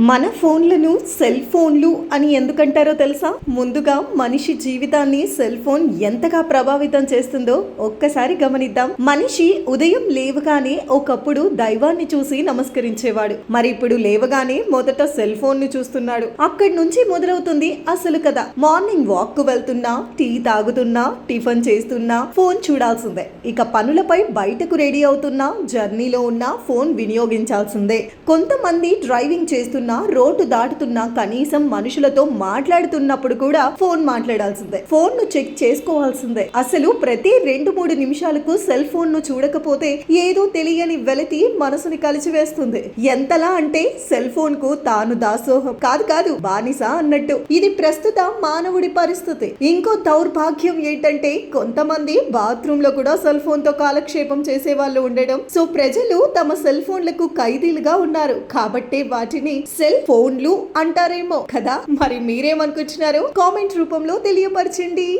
మన ఫోన్లను సెల్ ఫోన్లు అని ఎందుకంటారో తెలుసా? ముందుగా మనిషి జీవితాన్ని సెల్ ఫోన్ ఎంతగా ప్రభావితం చేస్తుందో ఒక్కసారి గమనిద్దాం. మనిషి ఉదయం లేవగానే ఒకప్పుడు దైవాన్ని చూసి నమస్కరించేవాడు. మరి ఇప్పుడు లేవగానే మొదట సెల్ ఫోన్ ను చూస్తున్నాడు. అక్కడి నుంచి మొదలవుతుంది అసలు కథ. మార్నింగ్ వాక్ కు వెళ్తున్నా, టీ తాగుతున్నా, టిఫిన్ చేస్తున్నా ఫోన్ చూడాల్సిందే. ఇక పనులపై బయటకు రెడీ అవుతున్నా, జర్నీలో ఉన్నా ఫోన్ వినియోగించాల్సిందే. కొంతమంది డ్రైవింగ్ చేస్తున్నా, రోడ్డు దాటుతున్నా, కనీసం మనుషులతో మాట్లాడుతున్నప్పుడు కూడా ఫోన్ మాట్లాడాల్సిందే. ఫోన్ ను చెక్ చేసుకోవాల్సిందే. అసలు ప్రతి 2-3 నిమిషాలకు సెల్ ఫోన్ ను చూడకపోతే ఏదో తెలియని వెలితి మనసుని కలిచివేస్తుంది. ఎంతలా అంటే సెల్ ఫోన్ కు తాను దాసోహం కాదు బానిస అన్నట్టు. ఇది ప్రస్తుత మానవుడి పరిస్థితి. ఇంకో దౌర్భాగ్యం ఏంటంటే కొంతమంది బాత్రూమ్ లో కూడా సెల్ ఫోన్ తో కాలక్షేపం చేసే వాళ్ళు ఉండడం. సో ప్రజలు తమ సెల్ ఫోన్లకు ఖైదీలుగా ఉన్నారు. కాబట్టి వాటిని సెల్ ఫోన్లు అంటారేమో కదా. మరి మీరేమనుకుంటున్నారో కామెంట్ రూపంలో తెలియపరచండి.